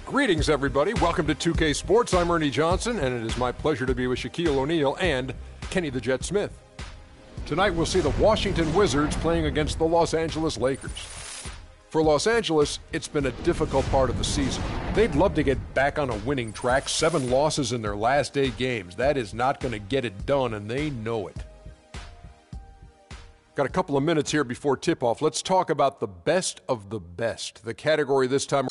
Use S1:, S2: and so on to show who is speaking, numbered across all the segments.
S1: Greetings, everybody. Welcome to 2K Sports. I'm Ernie Johnson, and it is my pleasure to be with Shaquille O'Neal and Kenny the Jet Smith. Tonight, we'll see the Washington Wizards playing against the Los Angeles Lakers. For Los Angeles, it's been a difficult part of the season. They'd love to get back on a winning track. 7 losses in their last 8 games. That is not going to get it done, and they know it. Got a couple of minutes here before tip-off. Let's talk about the best of the best. The category this time...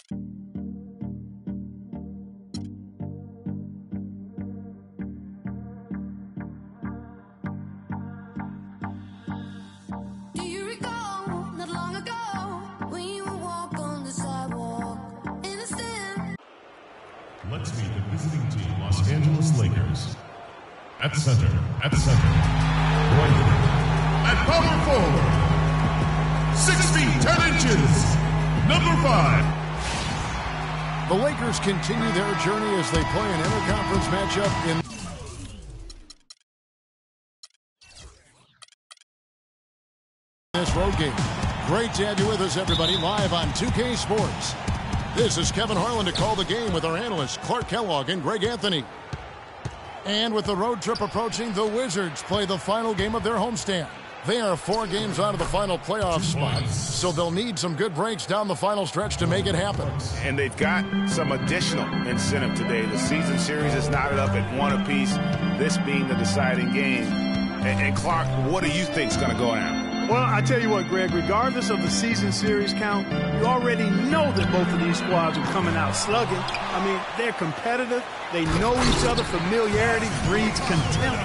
S2: Let's meet the visiting team, Los Angeles Lakers. At center. Right. At power forward. 6 feet, 10 inches. Number 5.
S3: The Lakers continue their journey as they play an interconference matchup in this road game. Great to have you with us, everybody, live on 2K Sports. This is Kevin Harlan to call the game with our analysts Clark Kellogg and Greg Anthony. And with the road trip approaching, the Wizards play the final game of their homestand. They are 4 games out of the final playoff spot, so they'll need some good breaks down the final stretch to make it happen.
S4: And they've got some additional incentive today. The season series is knotted up at 1 apiece, this being the deciding game. And Clark, what do you think is going to go down?
S5: Well, I tell you what, Greg, regardless of the season series count, you already know that both of these squads are coming out slugging. I mean, they're competitive. They know each other. Familiarity breeds contempt.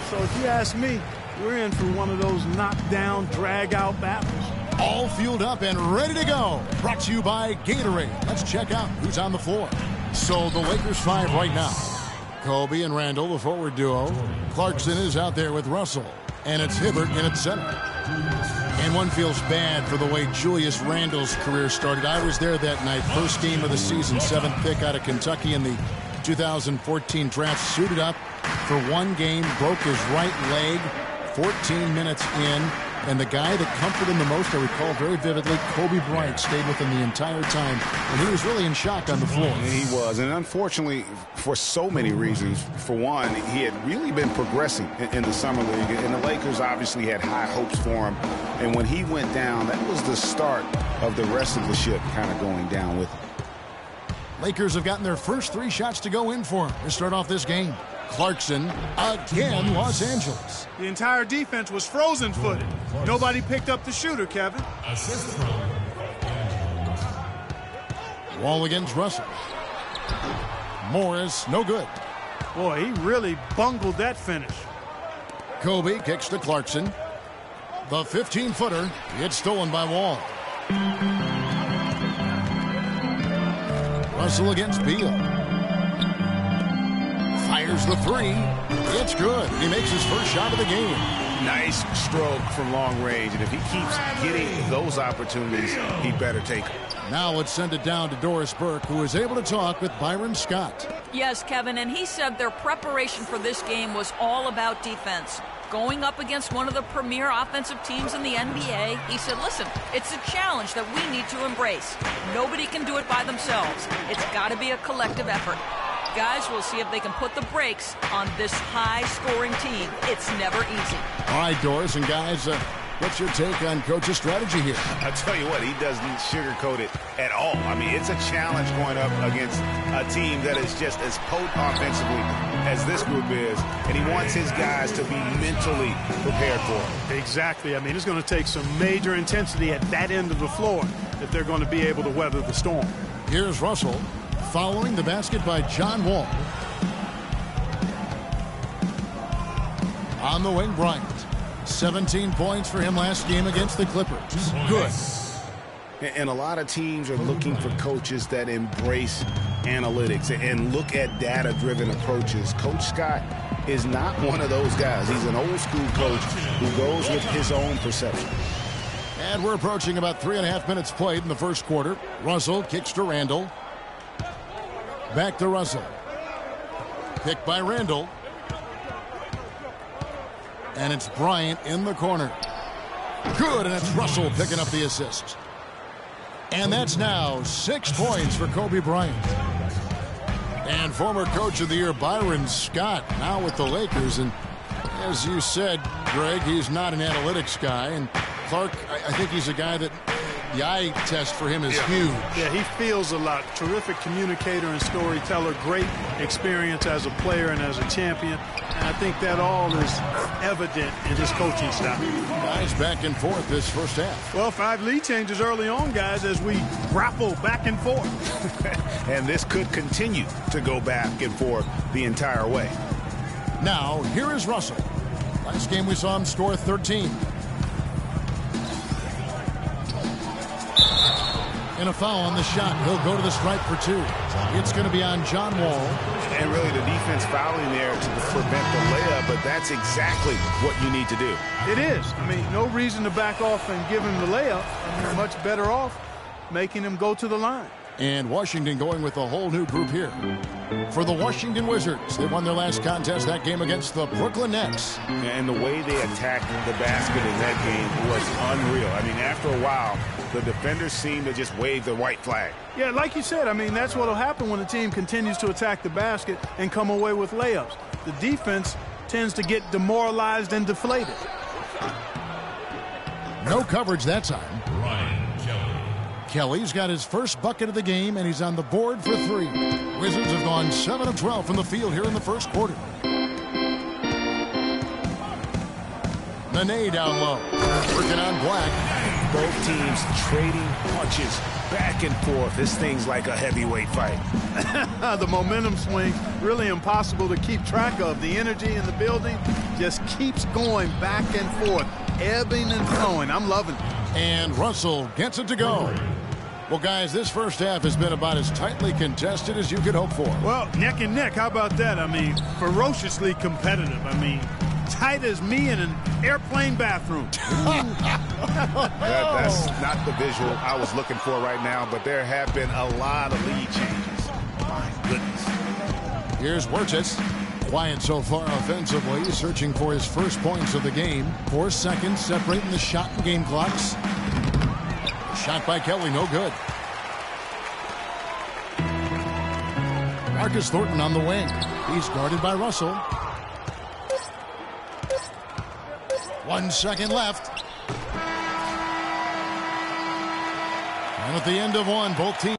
S5: So if you ask me, we're in for one of those knockdown, drag-out battles.
S3: All fueled up and ready to go. Brought to you by Gatorade. Let's check out who's on the floor. So the Lakers 5 right now. Kobe and Randall, the forward duo. Clarkson is out there with Russell. And it's Hibbert in at center. And one feels bad for the way Julius Randle's career started. I was there that night. First game of the season, 7th pick out of Kentucky in the 2014 draft. Suited up for 1 game, broke his right leg 14 minutes in. And the guy that comforted him the most, I recall very vividly, Kobe Bryant stayed with him the entire time. And he was really in shock on the floor.
S4: And he was. And unfortunately, for so many reasons, for one, he had really been progressing in the summer league. And the Lakers obviously had high hopes for him. And when he went down, that was the start of the rest of the ship kind of going down with him.
S3: Lakers have gotten their first 3 shots to go in for him to start off this game. Clarkson, again, Los Angeles.
S5: The entire defense was frozen-footed. Nobody picked up the shooter, Kevin.
S2: Assist from
S3: Wall against Russell. Morris, no good.
S5: Boy, he really bungled that finish.
S3: Kobe kicks to Clarkson. The 15-footer, it's stolen by Wall. Russell against Beal. Fires the 3. It's good. He makes his first shot of the game.
S4: Nice stroke from long range. And if he keeps getting those opportunities, he better take them.
S3: Now let's send it down to Doris Burke, who is able to talk with Byron Scott.
S6: Yes, Kevin, and he said their preparation for this game was all about defense. Going up against one of the premier offensive teams in the NBA, he said, listen, it's a challenge that we need to embrace. Nobody can do it by themselves. It's got to be a collective effort. Guys, we'll see if they can put the brakes on this high-scoring team. It's never easy.
S3: All right, Doris, and guys, what's your take on Coach's strategy here?
S4: I'll tell you what, he doesn't sugarcoat it at all. I mean, it's a challenge going up against a team that is just as potent offensively as this group is, and he wants his guys to be mentally prepared for it.
S5: Exactly. I mean, it's going to take some major intensity at that end of the floor if they're going to be able to weather the storm.
S3: Here's Russell, following the basket by John Wall. On the wing, Bryant. 17 points for him last game against the Clippers. Good.
S4: And a lot of teams are looking for coaches that embrace analytics and look at data-driven approaches. Coach Scott is not one of those guys. He's an old-school coach who goes with his own perception.
S3: And we're approaching about 3.5 minutes played in the first quarter. Russell kicks to Randall. Back to Russell. Picked by Randall. And it's Bryant in the corner. Good, and it's Russell picking up the assist. And that's now 6 points for Kobe Bryant. And former Coach of the Year Byron Scott now with the Lakers. And as you said, Greg, he's not an analytics guy. And Clark, I think he's a guy that the eye test for him is huge.
S5: Yeah, he feels a lot. Terrific communicator and storyteller. Great experience as a player and as a champion. And I think that all is evident in his coaching style.
S3: Guys back and forth this first half.
S5: Well, 5 lead changes early on, guys, as we grapple back and forth.
S4: And this could continue to go back and forth the entire way.
S3: Now, here is Russell. Last game we saw him score 13. And a foul on the shot. He'll go to the stripe for 2. It's going to be on John Wall.
S4: And really the defense fouling there to prevent the layup, but that's exactly what you need to do.
S5: It is. I mean, no reason to back off and give him the layup. I mean, much better off making him go to the line.
S3: And Washington going with a whole new group here. For the Washington Wizards, they won their last contest, that game against the Brooklyn Nets.
S4: And the way they attacked the basket in that game was unreal. I mean, after a while, the defenders seemed to just wave the white flag.
S5: Yeah, like you said, I mean, that's what will happen when the team continues to attack the basket and come away with layups. The defense tends to get demoralized and deflated.
S3: No coverage that time.
S2: Ryan Kelly.
S3: Kelly's got his first bucket of the game, and he's on the board for 3. Wizards have gone 7 of 12 from the field here in the first quarter. Nene down low. Working on Black.
S4: Both teams trading punches back and forth. This thing's like a heavyweight fight.
S5: The momentum swing, really impossible to keep track of. The energy in the building just keeps going back and forth, ebbing and flowing. I'm loving it.
S3: And Russell gets it to go. Well, guys, this first half has been about as tightly contested as you could hope for.
S5: Well, neck and neck. How about that? I mean, ferociously competitive. I mean, tight as me in an airplane bathroom.
S4: That's not the visual I was looking for right now, but there have been a lot of lead changes. My goodness.
S3: Here's Wirtz. Quiet so far offensively, searching for his first points of the game. 4 seconds separating the shot and game clocks. Shot by Kelly, no good. Marcus Thornton on the wing. He's guarded by Russell. 1 second left. And at the end of one, both teams.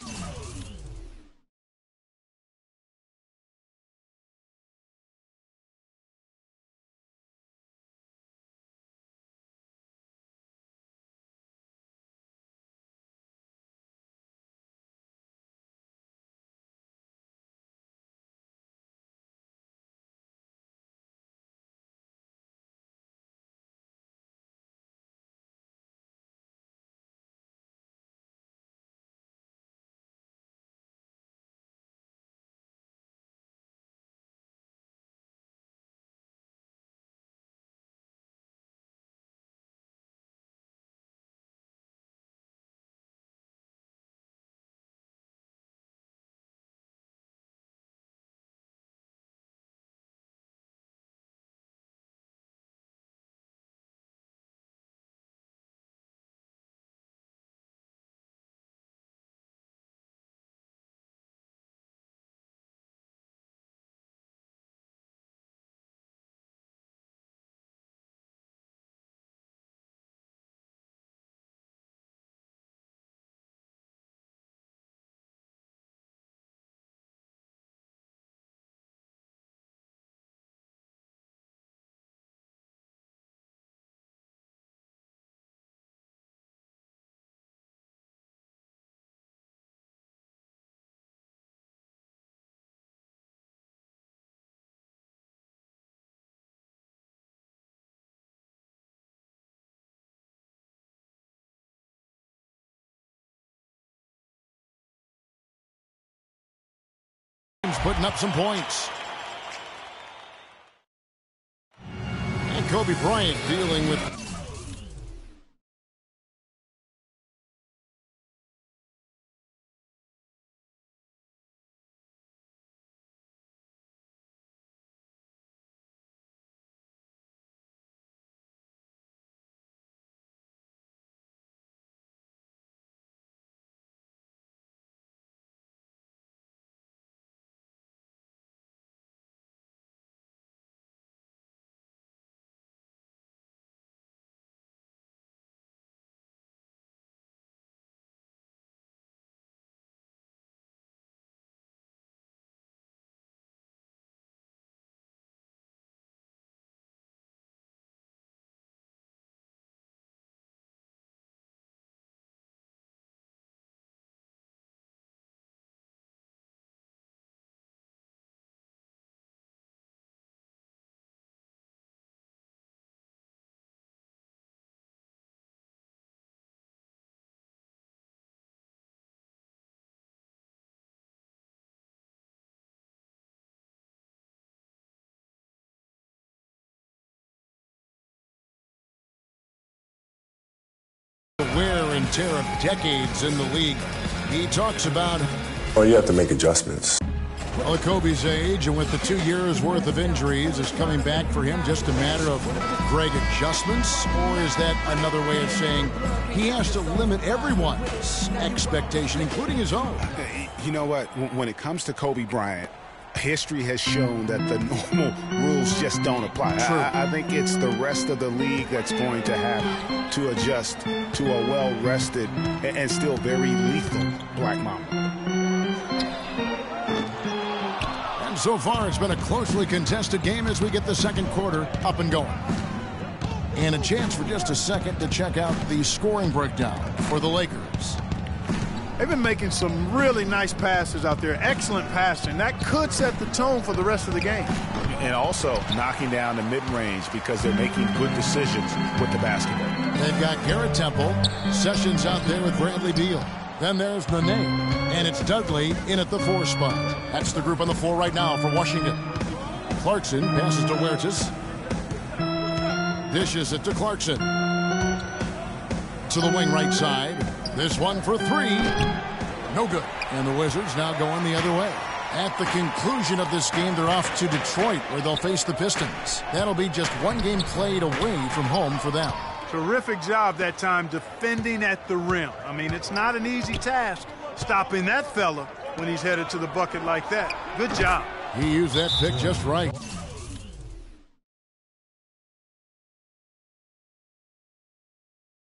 S3: Putting up some points. And Kobe Bryant dealing with tear of decades in the league. He talks about,
S7: well, you have to make adjustments.
S3: well, at Kobe's age and with the 2 years worth of injuries, is coming back for him just a matter of Greg adjustments? Or is that another way of saying he has to limit everyone's expectation, including his own?
S4: You know what? When it comes to Kobe Bryant, history has shown that the normal rules just don't apply. I think it's the rest of the league that's going to have to adjust to a well-rested and still very lethal Black Mamba.
S3: And so far, it's been a closely contested game as we get the second quarter up and going. And a chance for just a second to check out the scoring breakdown for the Lakers.
S5: They've been making some really nice passes out there. Excellent passing. That could set the tone for the rest of the game.
S4: And also knocking down the mid-range because they're making good decisions with the basketball.
S3: They've got Garrett Temple, Sessions out there with Bradley Beal. Then there's Nene, and it's Dudley in at the 4 spot. That's the group on the floor right now for Washington. Clarkson passes to Huertas. Dishes it to Clarkson. To the wing right side. This one for 3. No good. And the Wizards now going the other way. At the conclusion of this game, they're off to Detroit, where they'll face the Pistons. That'll be just one game played away from home for them.
S5: Terrific job that time defending at the rim. I mean, it's not an easy task stopping that fella when he's headed to the bucket like that. Good job.
S3: He used that pick just right.